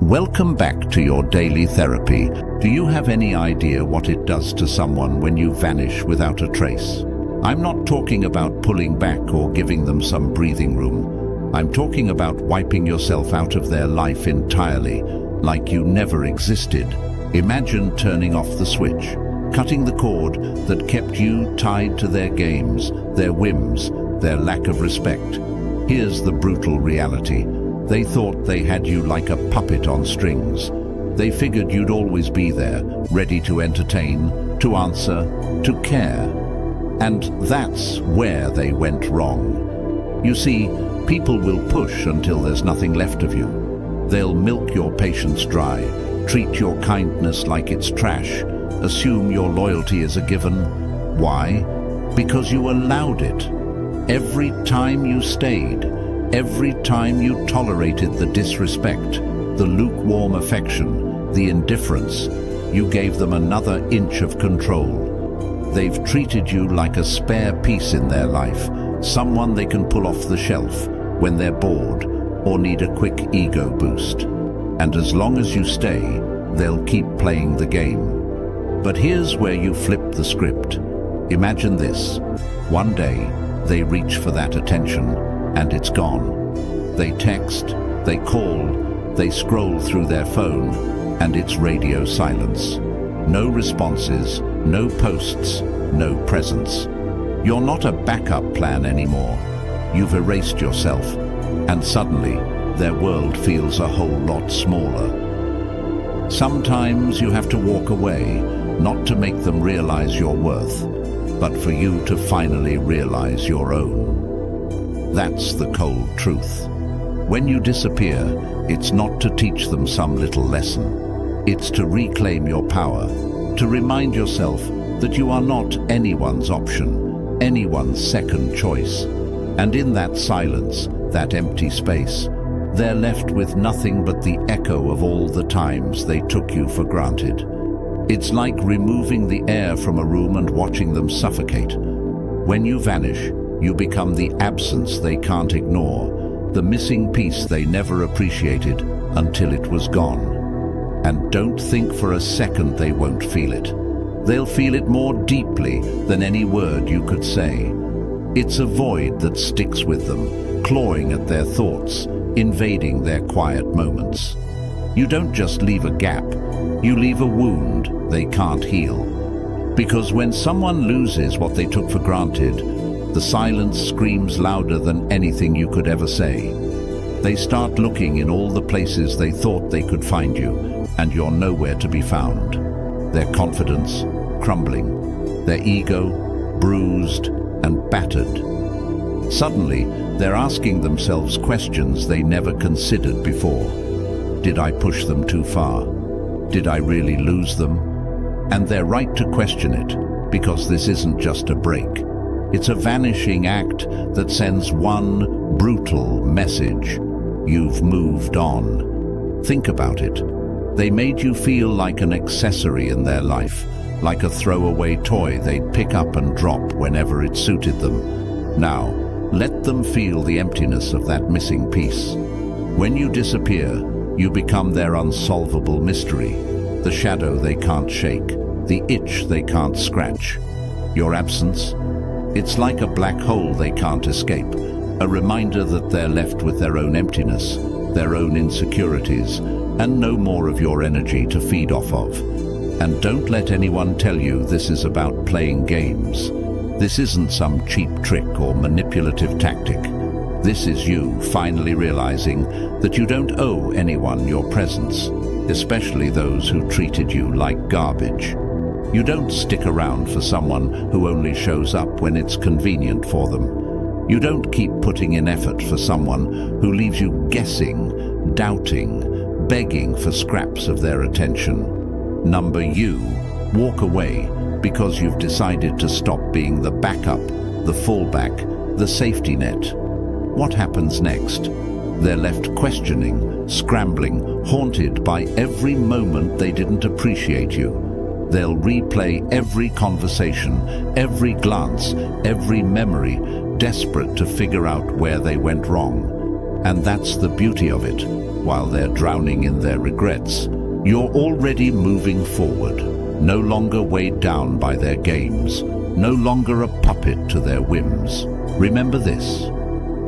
Welcome back to your daily therapy. Do you have any idea what it does to someone when you vanish without a trace? I'm not talking about pulling back or giving them some breathing room. I'm talking about wiping yourself out of their life entirely, like you never existed. Imagine turning off the switch, cutting the cord that kept you tied to their games, their whims, their lack of respect. Here's the brutal reality. They thought they had you like a puppet on strings. They figured you'd always be there, ready to entertain, to answer, to care. And that's where they went wrong. You see, people will push until there's nothing left of you. They'll milk your patience dry, treat your kindness like it's trash, assume your loyalty is a given. Why? Because you allowed it. Every time you stayed, every time you tolerated the disrespect, the lukewarm affection, the indifference, you gave them another inch of control. They've treated you like a spare piece in their life, someone they can pull off the shelf when they're bored or need a quick ego boost. And as long as you stay, they'll keep playing the game. But here's where you flip the script. Imagine this. One day, they reach for that attention, and it's gone. They text, they call, they scroll through their phone, and it's radio silence. No responses, no posts, no presence. You're not a backup plan anymore. You've erased yourself, and suddenly their world feels a whole lot smaller. Sometimes you have to walk away, not to make them realize your worth, but for you to finally realize your own. That's the cold truth. When you disappear, it's not to teach them some little lesson. It's to reclaim your power, to remind yourself that you are not anyone's option, anyone's second choice. And in that silence, that empty space, they're left with nothing but the echo of all the times they took you for granted. It's like removing the air from a room and watching them suffocate. When you vanish, you become the absence they can't ignore, the missing piece they never appreciated until it was gone. And don't think for a second they won't feel it. They'll feel it more deeply than any word you could say. It's a void that sticks with them, clawing at their thoughts, invading their quiet moments. You don't just leave a gap, you leave a wound they can't heal. Because when someone loses what they took for granted, the silence screams louder than anything you could ever say. They start looking in all the places they thought they could find you, and you're nowhere to be found. Their confidence crumbling, their ego bruised and battered. Suddenly, they're asking themselves questions they never considered before. Did I push them too far? Did I really lose them? And they're right to question it, because this isn't just a break. It's a vanishing act that sends one brutal message. You've moved on. Think about it. They made you feel like an accessory in their life, like a throwaway toy they'd pick up and drop whenever it suited them. Now, let them feel the emptiness of that missing piece. When you disappear, you become their unsolvable mystery, the shadow they can't shake, the itch they can't scratch. Your absence? It's like a black hole they can't escape, a reminder that they're left with their own emptiness, their own insecurities, and no more of your energy to feed off of. And don't let anyone tell you this is about playing games. This isn't some cheap trick or manipulative tactic. This is you finally realizing that you don't owe anyone your presence, especially those who treated you like garbage. You don't stick around for someone who only shows up when it's convenient for them. You don't keep putting in effort for someone who leaves you guessing, doubting, begging for scraps of their attention. Number you, walk away because you've decided to stop being the backup, the fallback, the safety net. What happens next? They're left questioning, scrambling, haunted by every moment they didn't appreciate you. They'll replay every conversation, every glance, every memory, desperate to figure out where they went wrong. And that's the beauty of it. While they're drowning in their regrets, you're already moving forward, no longer weighed down by their games, no longer a puppet to their whims. Remember this: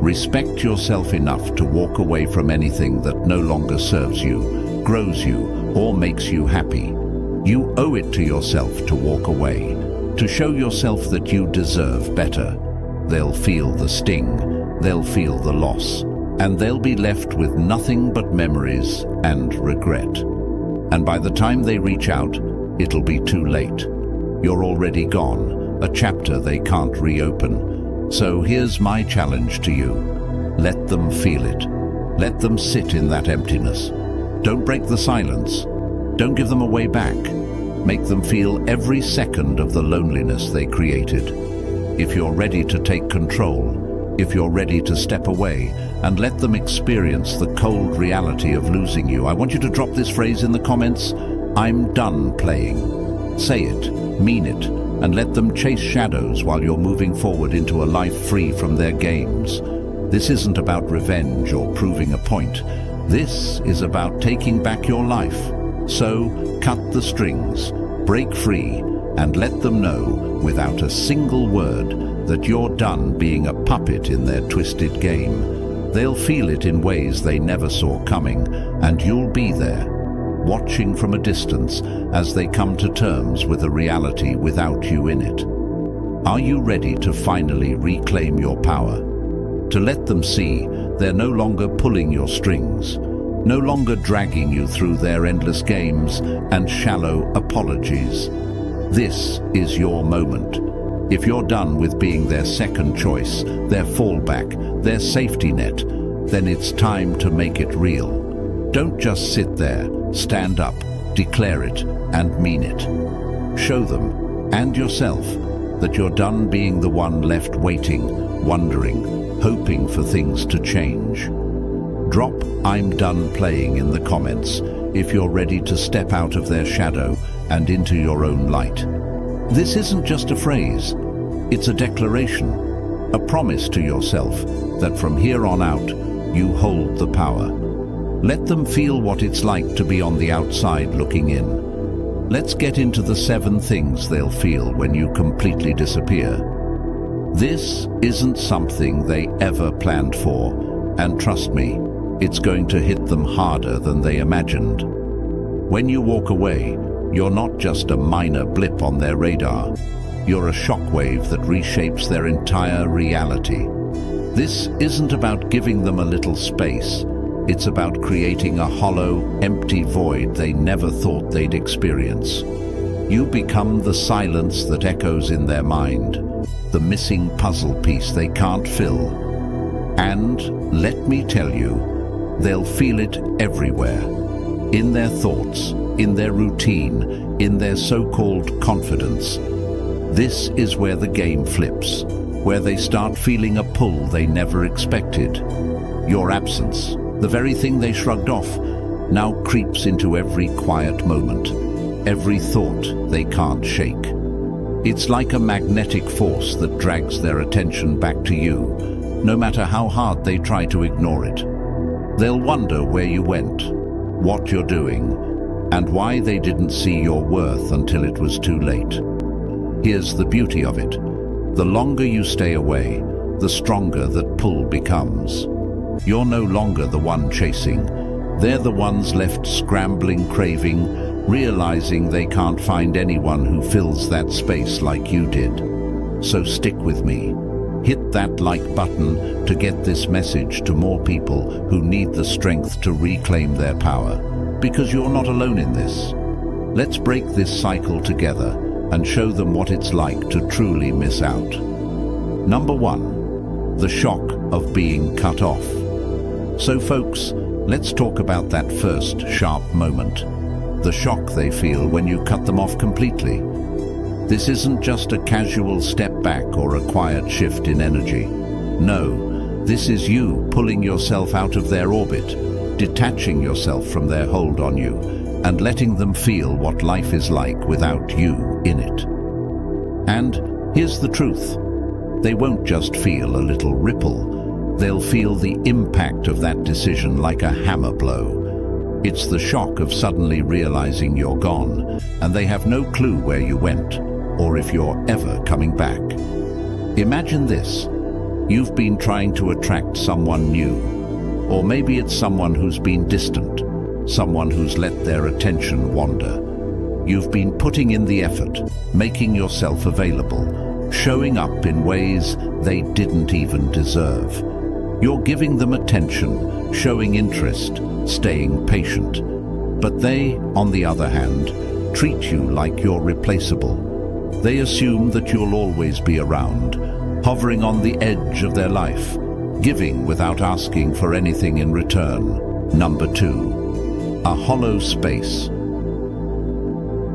respect yourself enough to walk away from anything that no longer serves you, grows you, or makes you happy. You owe it to yourself to walk away, to show yourself that you deserve better. They'll feel the sting, they'll feel the loss, and they'll be left with nothing but memories and regret. And by the time they reach out, it'll be too late. You're already gone, a chapter they can't reopen. So here's my challenge to you. Let them feel it. Let them sit in that emptiness. Don't break the silence. Don't give them a way back. Make them feel every second of the loneliness they created. If you're ready to take control, if you're ready to step away and let them experience the cold reality of losing you, I want you to drop this phrase in the comments: I'm done playing. Say it, mean it, and let them chase shadows while you're moving forward into a life free from their games. This isn't about revenge or proving a point. This is about taking back your life. So, cut the strings, break free, and let them know, without a single word, that you're done being a puppet in their twisted game. They'll feel it in ways they never saw coming, and you'll be there, watching from a distance as they come to terms with a reality without you in it. Are you ready to finally reclaim your power? To let them see they're no longer pulling your strings, no longer dragging you through their endless games and shallow apologies. This is your moment. If you're done with being their second choice, their fallback, their safety net, then it's time to make it real. Don't just sit there. Stand up, declare it, and mean it. Show them, and yourself, that you're done being the one left waiting, wondering, hoping for things to change. Drop "I'm done playing" in the comments if you're ready to step out of their shadow and into your own light. This isn't just a phrase, it's a declaration, a promise to yourself that from here on out, you hold the power. Let them feel what it's like to be on the outside looking in. Let's get into the 7 things they'll feel when you completely disappear. This isn't something they ever planned for, and trust me, it's going to hit them harder than they imagined. When you walk away, you're not just a minor blip on their radar. You're a shockwave that reshapes their entire reality. This isn't about giving them a little space. It's about creating a hollow, empty void they never thought they'd experience. You become the silence that echoes in their mind, the missing puzzle piece they can't fill. And, let me tell you, they'll feel it everywhere. In their thoughts, in their routine, in their so-called confidence. This is where the game flips, where they start feeling a pull they never expected. Your absence, the very thing they shrugged off, now creeps into every quiet moment, every thought they can't shake. It's like a magnetic force that drags their attention back to you, no matter how hard they try to ignore it. They'll wonder where you went, what you're doing, and why they didn't see your worth until it was too late. Here's the beauty of it. The longer you stay away, the stronger that pull becomes. You're no longer the one chasing. They're the ones left scrambling, craving, realizing they can't find anyone who fills that space like you did. So stick with me. Hit that like button to get this message to more people who need the strength to reclaim their power. Because you're not alone in this. Let's break this cycle together and show them what it's like to truly miss out. Number 1, the shock of being cut off. So folks, let's talk about that first sharp moment. The shock they feel when you cut them off completely. This isn't just a casual step back or a quiet shift in energy. No, this is you pulling yourself out of their orbit, detaching yourself from their hold on you, and letting them feel what life is like without you in it. And here's the truth. They won't just feel a little ripple. They'll feel the impact of that decision like a hammer blow. It's the shock of suddenly realizing you're gone, and they have no clue where you went, or if you're ever coming back. Imagine this. You've been trying to attract someone new, or maybe it's someone who's been distant, someone who's let their attention wander. You've been putting in the effort, making yourself available, showing up in ways they didn't even deserve. You're giving them attention, showing interest, staying patient. But they, on the other hand, treat you like you're replaceable. They assume that you'll always be around, hovering on the edge of their life, giving without asking for anything in return. Number 2, a hollow space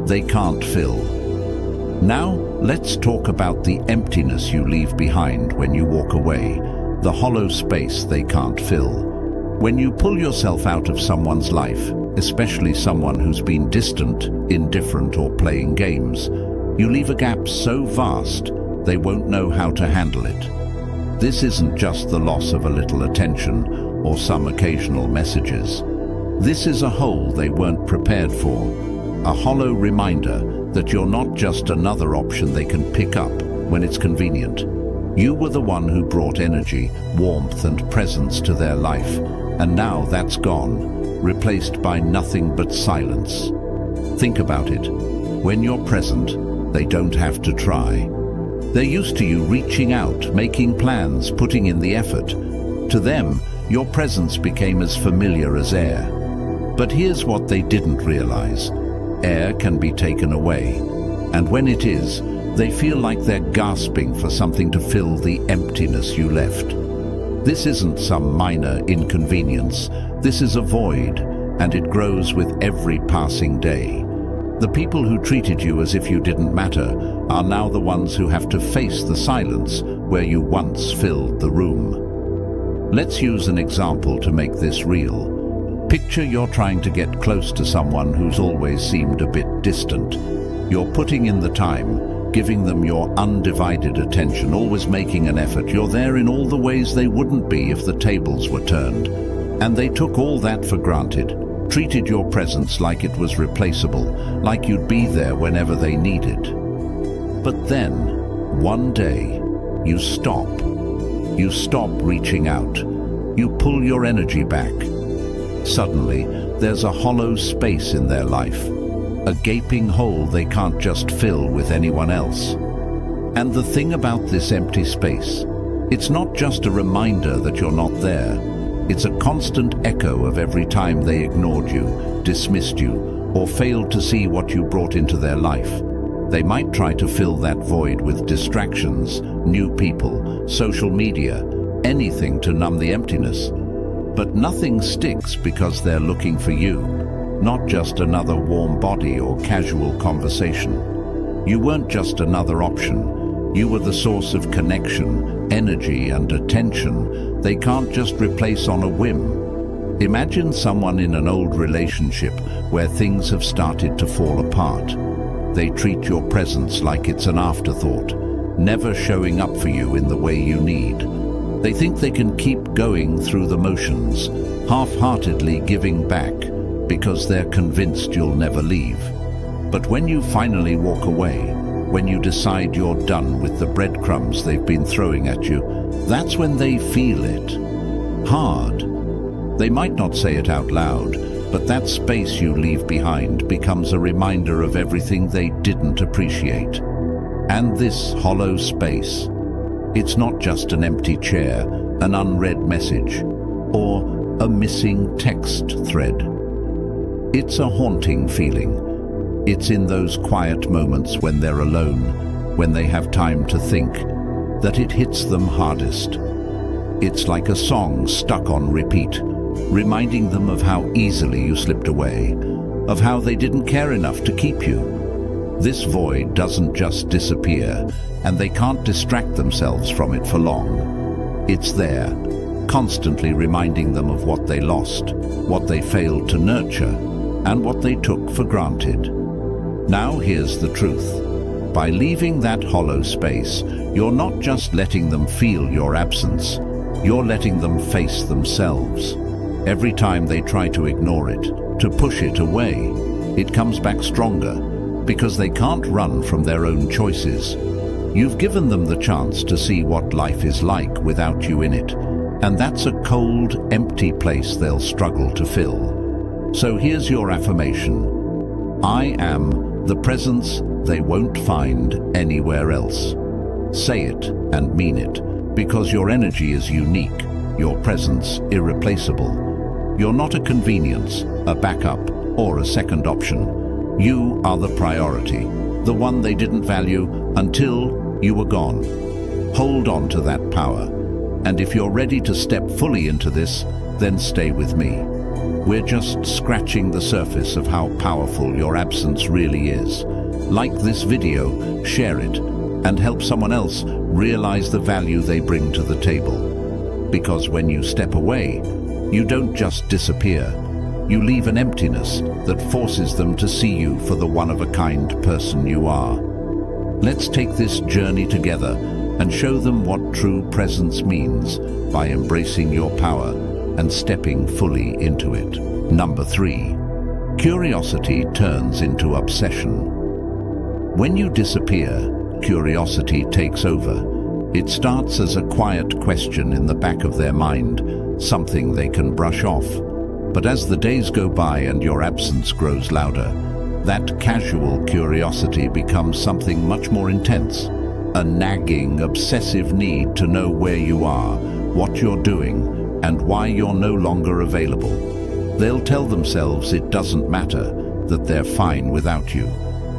they can't fill. Now, let's talk about the emptiness you leave behind when you walk away, the hollow space they can't fill. When you pull yourself out of someone's life, especially someone who's been distant, indifferent, or playing games, you leave a gap so vast they won't know how to handle it. This isn't just the loss of a little attention or some occasional messages. This is a hole they weren't prepared for, a hollow reminder that you're not just another option they can pick up when it's convenient. You were the one who brought energy, warmth, and presence to their life, and now that's gone, replaced by nothing but silence. Think about it. When you're present, they don't have to try. They're used to you reaching out, making plans, putting in the effort. To them, your presence became as familiar as air. But here's what they didn't realize. Air can be taken away, and when it is, they feel like they're gasping for something to fill the emptiness you left. This isn't some minor inconvenience. This is a void, and it grows with every passing day. The people who treated you as if you didn't matter are now the ones who have to face the silence where you once filled the room. Let's use an example to make this real. Picture you're trying to get close to someone who's always seemed a bit distant. You're putting in the time, giving them your undivided attention, always making an effort. You're there in all the ways they wouldn't be if the tables were turned. And they took all that for granted, treated your presence like it was replaceable, like you'd be there whenever they needed. But then, one day, you stop. You stop reaching out. You pull your energy back. Suddenly, there's a hollow space in their life, a gaping hole they can't just fill with anyone else. And the thing about this empty space, it's not just a reminder that you're not there. It's a constant echo of every time they ignored you, dismissed you, or failed to see what you brought into their life. They might try to fill that void with distractions, new people, social media, anything to numb the emptiness. But nothing sticks because they're looking for you, not just another warm body or casual conversation. You weren't just another option. You were the source of connection, energy, and attention they can't just replace on a whim. Imagine someone in an old relationship where things have started to fall apart. They treat your presence like it's an afterthought, never showing up for you in the way you need. They think they can keep going through the motions, half-heartedly giving back, because they're convinced you'll never leave. But when you finally walk away, when you decide you're done with the breadcrumbs they've been throwing at you, that's when they feel it. Hard. They might not say it out loud, but that space you leave behind becomes a reminder of everything they didn't appreciate. And this hollow space, it's not just an empty chair, an unread message, or a missing text thread. It's a haunting feeling. It's in those quiet moments when they're alone, when they have time to think, that it hits them hardest. It's like a song stuck on repeat, reminding them of how easily you slipped away, of how they didn't care enough to keep you. This void doesn't just disappear, and they can't distract themselves from it for long. It's there, constantly reminding them of what they lost, what they failed to nurture, and what they took for granted. Now here's the truth. By leaving that hollow space, you're not just letting them feel your absence, You're letting them face themselves. Every time they try to ignore it, to push it away, it comes back stronger, because they can't run from their own choices. You've given them the chance to see what life is like without you in it, and that's a cold, empty place they'll struggle to fill. So here's your affirmation. I am the presence they won't find anywhere else. Say it and mean it, because your energy is unique, your presence irreplaceable. You're not a convenience, a backup, or a second option. You are the priority, the one they didn't value until you were gone. Hold on to that power, and if you're ready to step fully into this, then stay with me. We're just scratching the surface of how powerful your absence really is. Like this video, share it, and help someone else realize the value they bring to the table. Because when you step away, you don't just disappear. You leave an emptiness that forces them to see you for the one-of-a-kind person you are. Let's take this journey together and show them what true presence means by embracing your power and stepping fully into it. Number 3. Curiosity turns into obsession. When you disappear, curiosity takes over. It starts as a quiet question in the back of their mind, something they can brush off. But as the days go by and your absence grows louder, that casual curiosity becomes something much more intense. A nagging, obsessive need to know where you are, what you're doing, and why you're no longer available. They'll tell themselves it doesn't matter, that they're fine without you.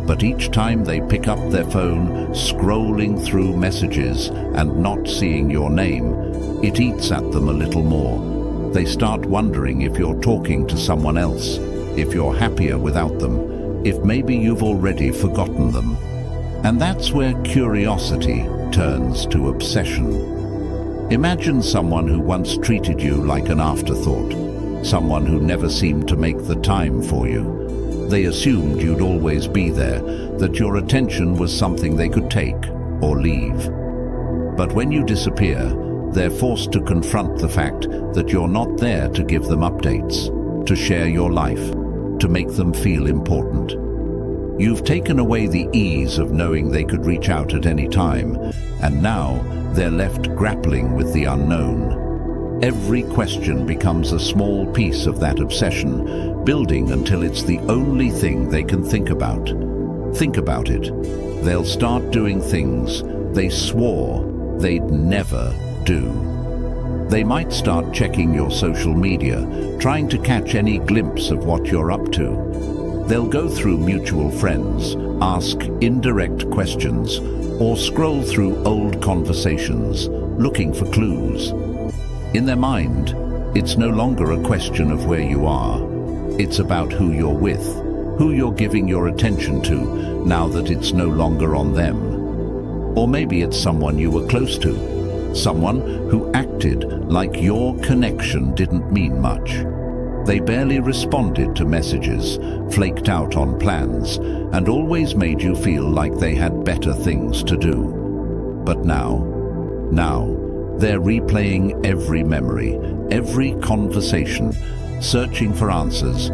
But each time they pick up their phone, scrolling through messages and not seeing your name, it eats at them a little more. They start wondering if you're talking to someone else, if you're happier without them, if maybe you've already forgotten them. And that's where curiosity turns to obsession. Imagine someone who once treated you like an afterthought, someone who never seemed to make the time for you. They assumed you'd always be there, that your attention was something they could take or leave. But when you disappear, they're forced to confront the fact that you're not there to give them updates, to share your life, to make them feel important. You've taken away the ease of knowing they could reach out at any time, and now they're left grappling with the unknown. Every question becomes a small piece of that obsession, building until it's the only thing they can think about. Think about it. They'll start doing things they swore they'd never do. They might start checking your social media, trying to catch any glimpse of what you're up to. They'll go through mutual friends, ask indirect questions, or scroll through old conversations, looking for clues. In their mind, it's no longer a question of where you are. It's about who you're with, who you're giving your attention to now that it's no longer on them. Or maybe it's someone you were close to, someone who acted like your connection didn't mean much. They barely responded to messages, flaked out on plans, and always made you feel like they had better things to do. But now, they're replaying every memory, every conversation, searching for answers,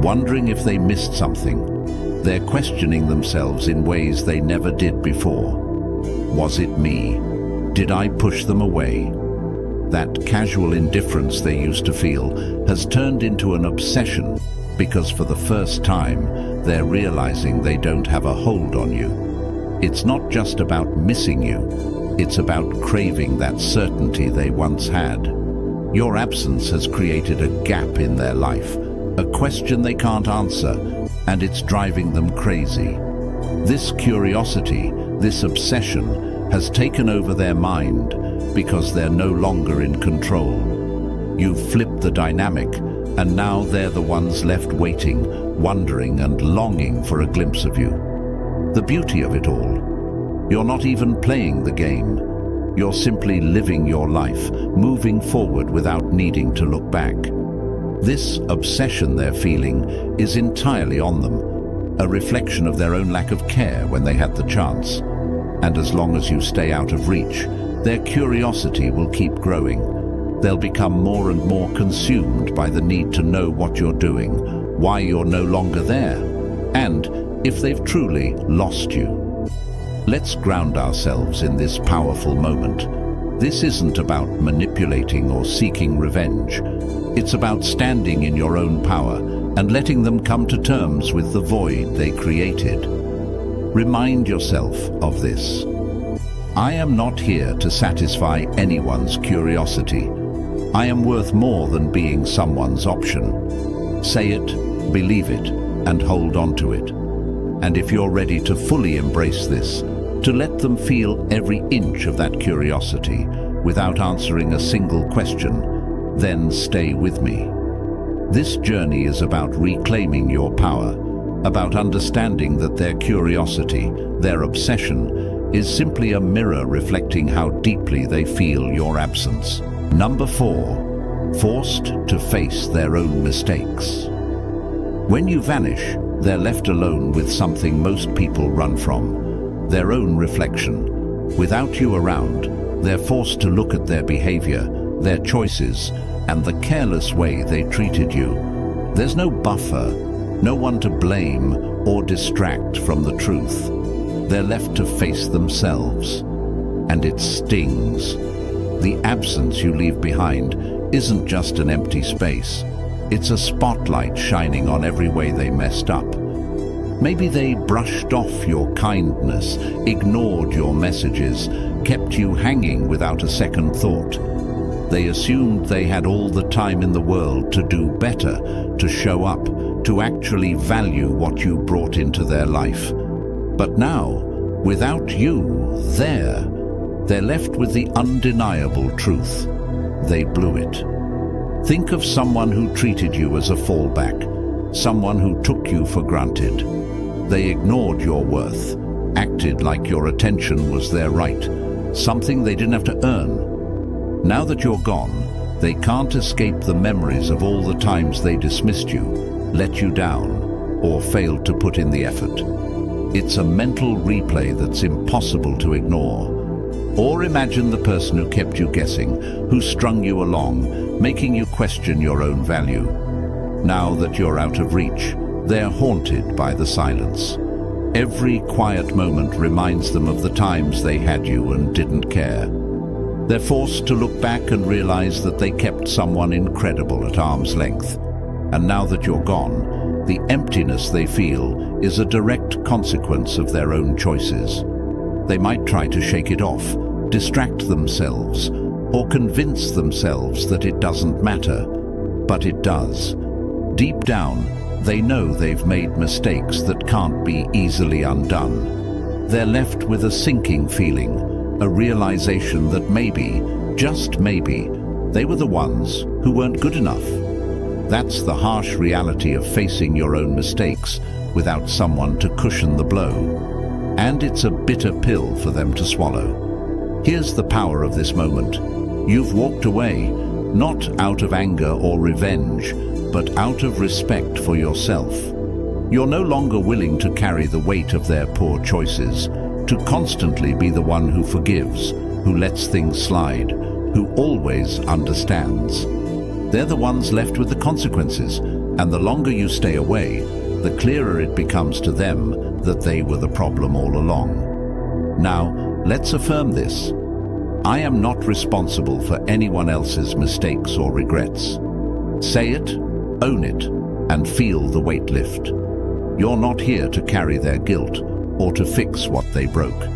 wondering if they missed something. They're questioning themselves in ways they never did before. Was it me? Did I push them away? That casual indifference they used to feel has turned into an obsession because for the first time, they're realizing they don't have a hold on you. It's not just about missing you. It's about craving that certainty they once had. Your absence has created a gap in their life, a question they can't answer, and it's driving them crazy. This curiosity, this obsession, has taken over their mind because they're no longer in control. You've flipped the dynamic, and now they're the ones left waiting, wondering and longing for a glimpse of you. The beauty of it all. You're not even playing the game. You're simply living your life, moving forward without needing to look back. This obsession they're feeling is entirely on them, a reflection of their own lack of care when they had the chance. And as long as you stay out of reach, their curiosity will keep growing, they'll become more and more consumed by the need to know what you're doing, why you're no longer there, and if they've truly lost you. Let's ground ourselves in this powerful moment. This isn't about manipulating or seeking revenge. It's about standing in your own power and letting them come to terms with the void they created. Remind yourself of this. I am not here to satisfy anyone's curiosity. I am worth more than being someone's option. Say it, believe it, and hold on to it. And if you're ready to fully embrace this, to let them feel every inch of that curiosity without answering a single question, then stay with me. This journey is about reclaiming your power, about understanding that their curiosity, their obsession, is simply a mirror reflecting how deeply they feel your absence. Number 4, forced to face their own mistakes. When you vanish, they're left alone with something most people run from, their own reflection. Without you around, they're forced to look at their behavior, their choices, and the careless way they treated you. There's no buffer, no one to blame or distract from the truth. They're left to face themselves, and it stings. The absence you leave behind isn't just an empty space. It's a spotlight shining on every way they messed up. Maybe they brushed off your kindness, ignored your messages, kept you hanging without a second thought. They assumed they had all the time in the world to do better, to show up, to actually value what you brought into their life. But now, without you there, they're left with the undeniable truth. They blew it. Think of someone who treated you as a fallback, someone who took you for granted. They ignored your worth, acted like your attention was their right, something they didn't have to earn. Now that you're gone, they can't escape the memories of all the times they dismissed you, let you down, or failed to put in the effort. It's a mental replay that's impossible to ignore. Or imagine the person who kept you guessing, who strung you along, making you question your own value. Now that you're out of reach, they're haunted by the silence. Every quiet moment reminds them of the times they had you and didn't care. They're forced to look back and realize that they kept someone incredible at arm's length. And now that you're gone, the emptiness they feel is a direct consequence of their own choices. They might try to shake it off, distract themselves, or convince themselves that it doesn't matter. But it does. Deep down, they know they've made mistakes that can't be easily undone. They're left with a sinking feeling, a realization that maybe, just maybe, they were the ones who weren't good enough. That's the harsh reality of facing your own mistakes without someone to cushion the blow. And it's a bitter pill for them to swallow. Here's the power of this moment. You've walked away, not out of anger or revenge, but out of respect for yourself. You're no longer willing to carry the weight of their poor choices, to constantly be the one who forgives, who lets things slide, who always understands. They're the ones left with the consequences, and the longer you stay away, the clearer it becomes to them that they were the problem all along. Now, let's affirm this. I am not responsible for anyone else's mistakes or regrets. Say it, own it, and feel the weight lift. You're not here to carry their guilt or to fix what they broke.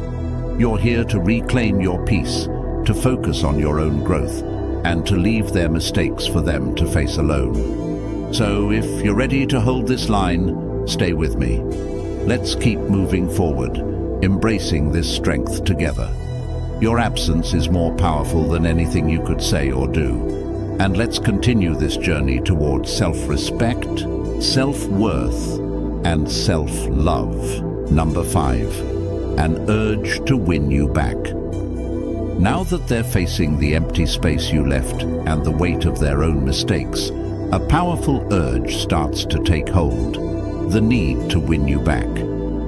You're here to reclaim your peace, to focus on your own growth, and to leave their mistakes for them to face alone. So if you're ready to hold this line, stay with me. Let's keep moving forward, embracing this strength together. Your absence is more powerful than anything you could say or do. And let's continue this journey towards self-respect, self-worth, and self-love. Number 5, an urge to win you back. Now that they're facing the empty space you left and the weight of their own mistakes, a powerful urge starts to take hold, the need to win you back.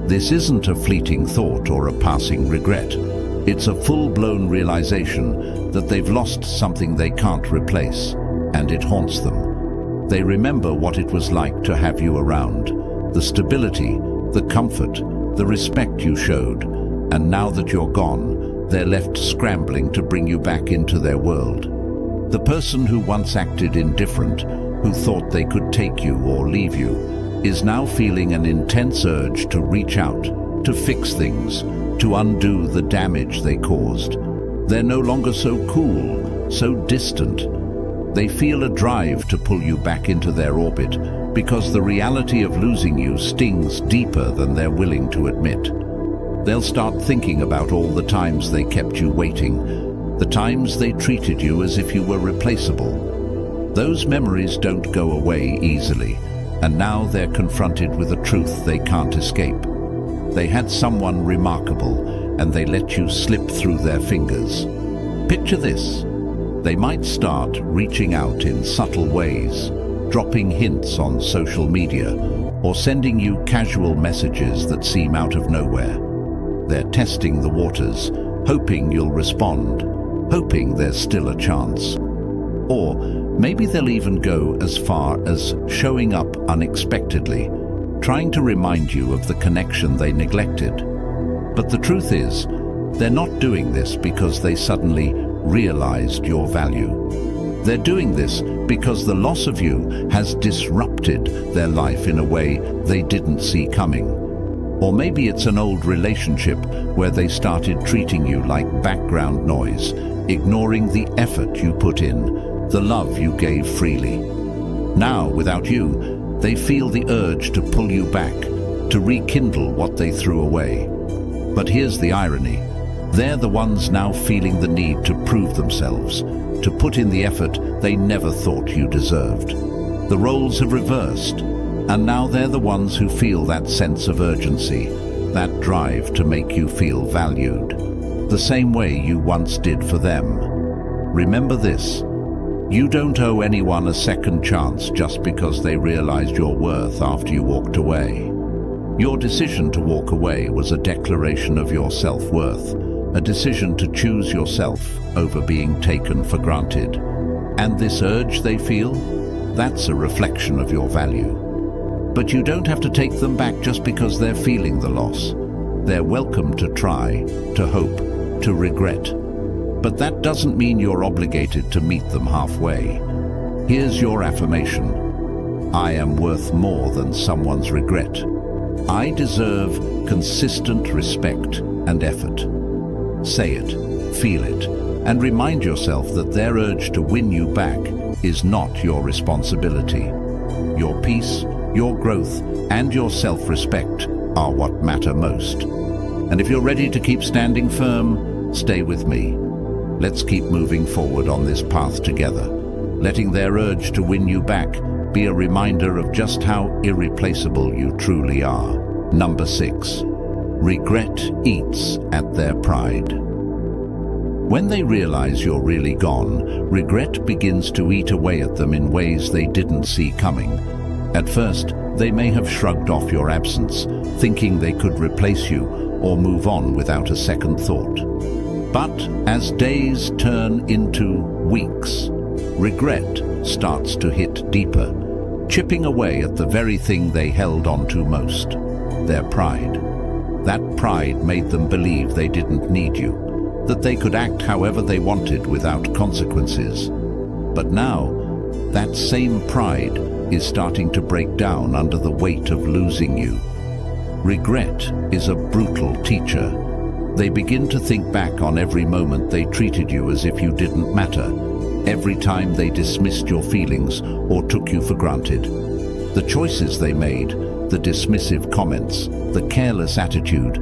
This isn't a fleeting thought or a passing regret. It's a full-blown realization that they've lost something they can't replace, and it haunts them. They remember what it was like to have you around, the stability, the comfort, the respect you showed, and now that you're gone, they're left scrambling to bring you back into their world. The person who once acted indifferent, who thought they could take you or leave you, is now feeling an intense urge to reach out, to fix things, to undo the damage they caused. They're no longer so cool, so distant. They feel a drive to pull you back into their orbit because the reality of losing you stings deeper than they're willing to admit. They'll start thinking about all the times they kept you waiting, the times they treated you as if you were replaceable. Those memories don't go away easily, and now they're confronted with a truth they can't escape. They had someone remarkable, and they let you slip through their fingers. Picture this. They might start reaching out in subtle ways, dropping hints on social media, or sending you casual messages that seem out of nowhere. They're testing the waters, hoping you'll respond, hoping there's still a chance. Or maybe they'll even go as far as showing up unexpectedly, trying to remind you of the connection they neglected. But the truth is, they're not doing this because they suddenly realized your value. They're doing this because the loss of you has disrupted their life in a way they didn't see coming. Or maybe it's an old relationship where they started treating you like background noise, ignoring the effort you put in, the love you gave freely. Now, without you, they feel the urge to pull you back, to rekindle what they threw away. But here's the irony. They're the ones now feeling the need to prove themselves, to put in the effort they never thought you deserved. The roles have reversed, and now they're the ones who feel that sense of urgency, that drive to make you feel valued, the same way you once did for them. Remember this: you don't owe anyone a second chance just because they realized your worth after you walked away. Your decision to walk away was a declaration of your self-worth, a decision to choose yourself over being taken for granted. And this urge they feel, that's a reflection of your value. But you don't have to take them back just because they're feeling the loss. They're welcome to try, to hope, to regret. But that doesn't mean you're obligated to meet them halfway. Here's your affirmation: I am worth more than someone's regret. I deserve consistent respect and effort. Say it, feel it, and remind yourself that their urge to win you back is not your responsibility. Your peace, your growth, and your self-respect are what matter most. And if you're ready to keep standing firm, stay with me. Let's keep moving forward on this path together, letting their urge to win you back be a reminder of just how irreplaceable you truly are. Number 6. Regret eats at their pride. When they realize you're really gone, regret begins to eat away at them in ways they didn't see coming. At first, they may have shrugged off your absence, thinking they could replace you or move on without a second thought. But as days turn into weeks, regret starts to hit deeper, chipping away at the very thing they held on to most: their pride. That pride made them believe they didn't need you, that they could act however they wanted without consequences. But now, that same pride is starting to break down under the weight of losing you. Regret is a brutal teacher. They begin to think back on every moment they treated you as if you didn't matter, every time they dismissed your feelings or took you for granted. The choices they made, the dismissive comments, the careless attitude,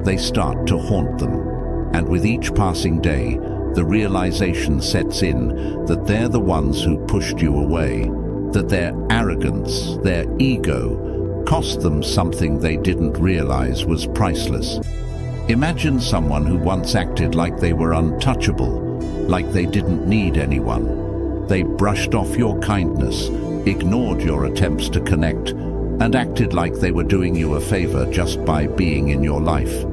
they start to haunt them. And with each passing day, the realization sets in that they're the ones who pushed you away, that their arrogance, their ego, cost them something they didn't realize was priceless. Imagine someone who once acted like they were untouchable, like they didn't need anyone. They brushed off your kindness, ignored your attempts to connect, and acted like they were doing you a favor just by being in your life.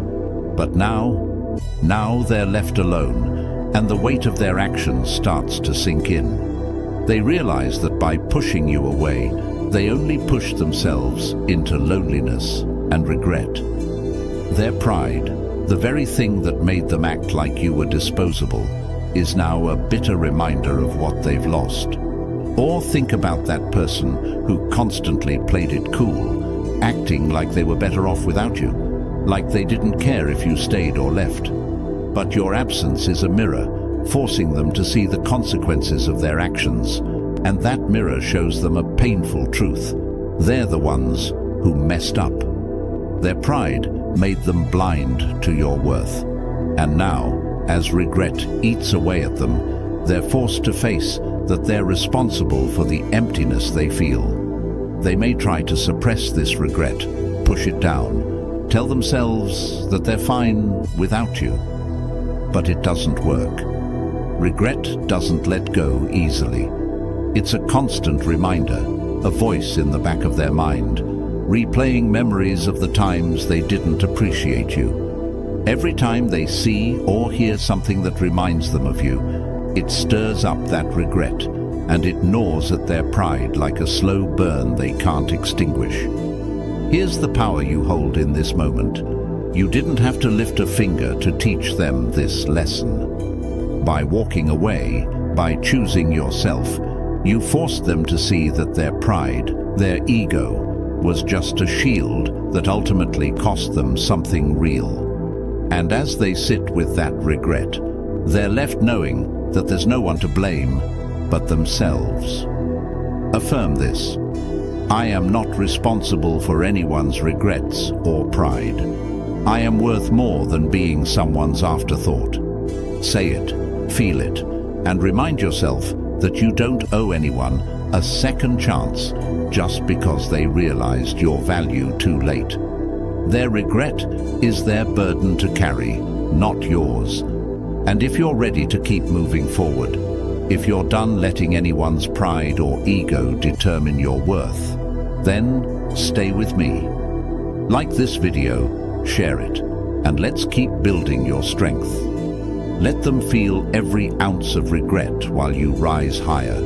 But now they're left alone, and the weight of their actions starts to sink in. They realize that by pushing you away, they only push themselves into loneliness and regret. Their pride, the very thing that made them act like you were disposable, is now a bitter reminder of what they've lost. Or think about that person who constantly played it cool, acting like they were better off without you, like they didn't care if you stayed or left. But your absence is a mirror, forcing them to see the consequences of their actions, and that mirror shows them a painful truth. They're the ones who messed up. Their pride made them blind to your worth. And now, as regret eats away at them, they're forced to face that they're responsible for the emptiness they feel. They may try to suppress this regret, push it down, tell themselves that they're fine without you. But it doesn't work. Regret doesn't let go easily. It's a constant reminder, a voice in the back of their mind, replaying memories of the times they didn't appreciate you. Every time they see or hear something that reminds them of you, it stirs up that regret, and it gnaws at their pride like a slow burn they can't extinguish. Here's the power you hold in this moment. You didn't have to lift a finger to teach them this lesson. By walking away, by choosing yourself, you forced them to see that their pride, their ego, was just a shield that ultimately cost them something real. And as they sit with that regret, they're left knowing that there's no one to blame but themselves. Affirm this. I am not responsible for anyone's regrets or pride. I am worth more than being someone's afterthought. Say it, feel it, and remind yourself that you don't owe anyone a second chance just because they realized your value too late. Their regret is their burden to carry, not yours. And if you're ready to keep moving forward, if you're done letting anyone's pride or ego determine your worth, then stay with me. Like this video, share it, and let's keep building your strength. Let them feel every ounce of regret while you rise higher,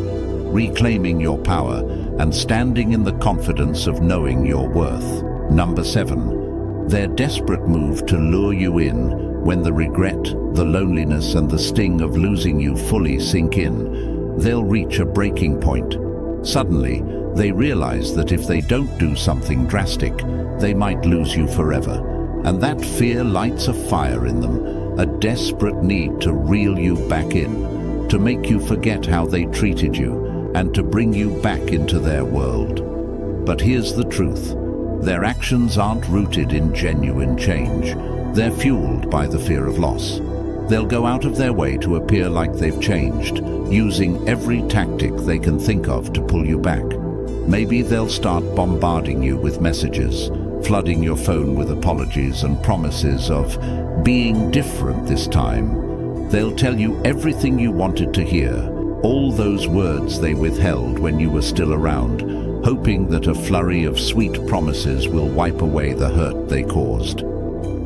reclaiming your power and standing in the confidence of knowing your worth. Number 7, their desperate move to lure you in when the regret, the loneliness and the sting of losing you fully sink in. They'll reach a breaking point. Suddenly, they realize that if they don't do something drastic, they might lose you forever. And that fear lights a fire in them, a desperate need to reel you back in, to make you forget how they treated you, and to bring you back into their world. But here's the truth. Their actions aren't rooted in genuine change. They're fueled by the fear of loss. They'll go out of their way to appear like they've changed, using every tactic they can think of to pull you back. Maybe they'll start bombarding you with messages, flooding your phone with apologies and promises of being different this time. They'll tell you everything you wanted to hear, all those words they withheld when you were still around, hoping that a flurry of sweet promises will wipe away the hurt they caused.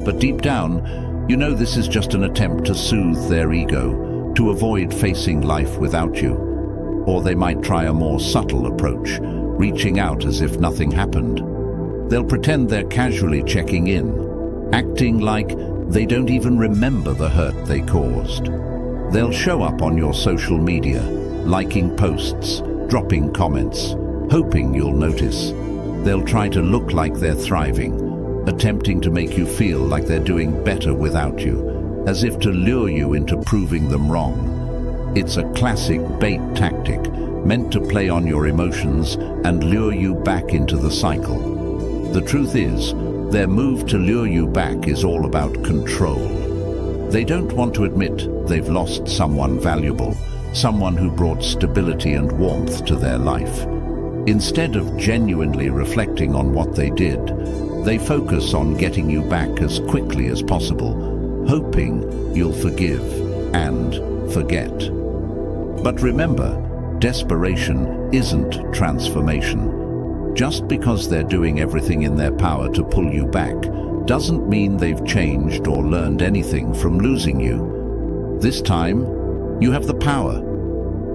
But deep down, you know this is just an attempt to soothe their ego, to avoid facing life without you. Or they might try a more subtle approach, reaching out as if nothing happened. They'll pretend they're casually checking in, acting like they don't even remember the hurt they caused. They'll show up on your social media, liking posts, dropping comments, hoping you'll notice. They'll try to look like they're thriving, attempting to make you feel like they're doing better without you, as if to lure you into proving them wrong. It's a classic bait tactic, meant to play on your emotions and lure you back into the cycle. The truth is, their move to lure you back is all about control. They don't want to admit they've lost someone valuable, someone who brought stability and warmth to their life. Instead of genuinely reflecting on what they did, they focus on getting you back as quickly as possible, hoping you'll forgive and forget. But remember, desperation isn't transformation. Just because they're doing everything in their power to pull you back doesn't mean they've changed or learned anything from losing you. This time, you have the power.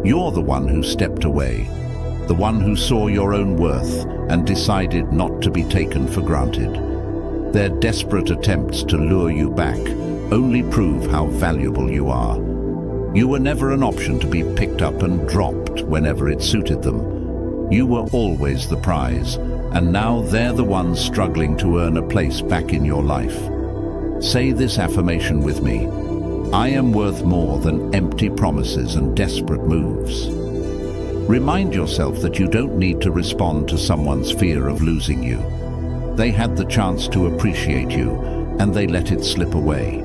You're the one who stepped away, the one who saw your own worth and decided not to be taken for granted. Their desperate attempts to lure you back only prove how valuable you are. You were never an option to be picked up and dropped whenever it suited them. You were always the prize, and now they're the ones struggling to earn a place back in your life. Say this affirmation with me. I am worth more than empty promises and desperate moves. Remind yourself that you don't need to respond to someone's fear of losing you. They had the chance to appreciate you, and they let it slip away.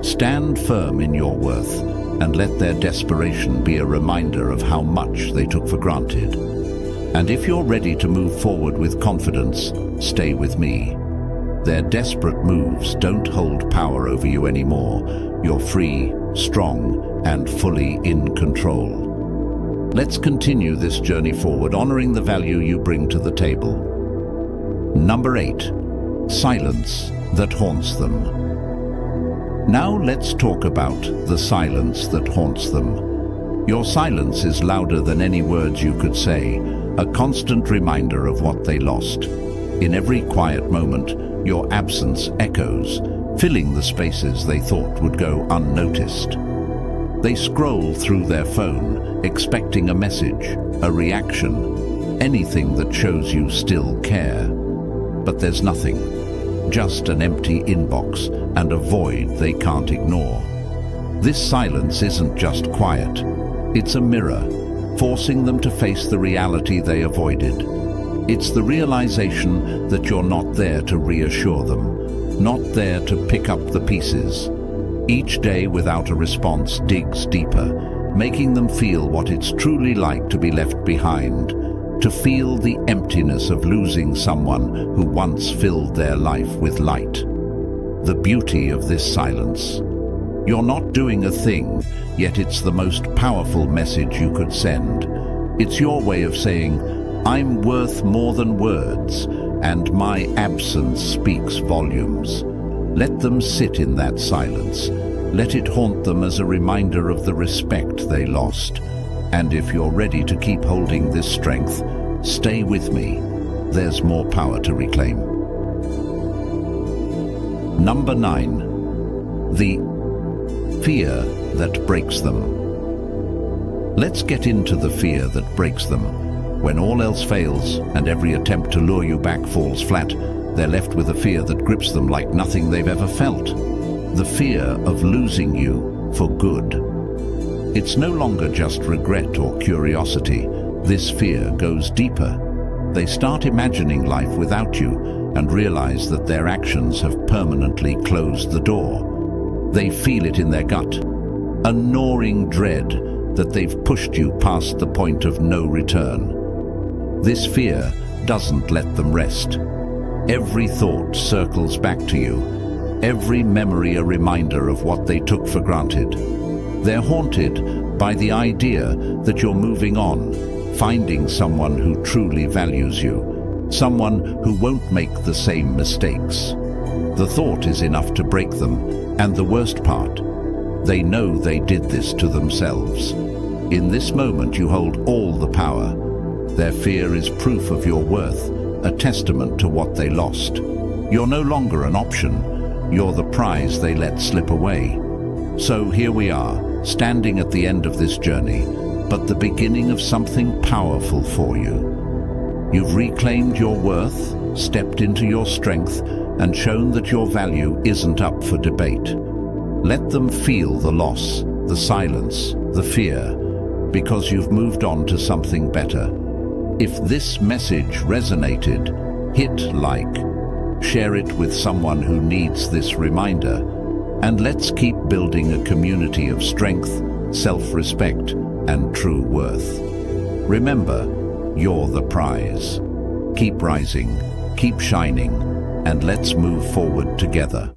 Stand firm in your worth, and let their desperation be a reminder of how much they took for granted. And if you're ready to move forward with confidence, stay with me. Their desperate moves don't hold power over you anymore. You're free, strong, and fully in control. Let's continue this journey forward, honoring the value you bring to the table. Number 8. Silence that haunts them. Now let's talk about the silence that haunts them. Your silence is louder than any words you could say, a constant reminder of what they lost. In every quiet moment, your absence echoes, filling the spaces they thought would go unnoticed. They scroll through their phone, expecting a message, a reaction, anything that shows you still care. But there's nothing, just an empty inbox and a void they can't ignore. This silence isn't just quiet, it's a mirror, forcing them to face the reality they avoided. It's the realization that you're not there to reassure them, not there to pick up the pieces. Each day without a response digs deeper, making them feel what it's truly like to be left behind, to feel the emptiness of losing someone who once filled their life with light. The beauty of this silence. You're not doing a thing, yet it's the most powerful message you could send. It's your way of saying, I'm worth more than words, and my absence speaks volumes. Let them sit in that silence. Let it haunt them as a reminder of the respect they lost. And if you're ready to keep holding this strength, stay with me. There's more power to reclaim. Number 9. The fear that breaks them. Let's get into the fear that breaks them. When all else fails and every attempt to lure you back falls flat, they're left with a fear that grips them like nothing they've ever felt. The fear of losing you for good. It's no longer just regret or curiosity. This fear goes deeper. They start imagining life without you and realize that their actions have permanently closed the door. They feel it in their gut, a gnawing dread that they've pushed you past the point of no return. This fear doesn't let them rest. Every thought circles back to you, every memory a reminder of what they took for granted. They're haunted by the idea that you're moving on, finding someone who truly values you, someone who won't make the same mistakes. The thought is enough to break them, and the worst part, they know they did this to themselves. In this moment you hold all the power. Their fear is proof of your worth, a testament to what they lost. You're no longer an option, you're the prize they let slip away. So here we are, standing at the end of this journey, but the beginning of something powerful for you. You've reclaimed your worth, stepped into your strength, and shown that your value isn't up for debate. Let them feel the loss, the silence, the fear, because you've moved on to something better. If this message resonated, hit like, share it with someone who needs this reminder, and let's keep building a community of strength, self-respect, and true worth. Remember, you're the prize. Keep rising, keep shining, and let's move forward together.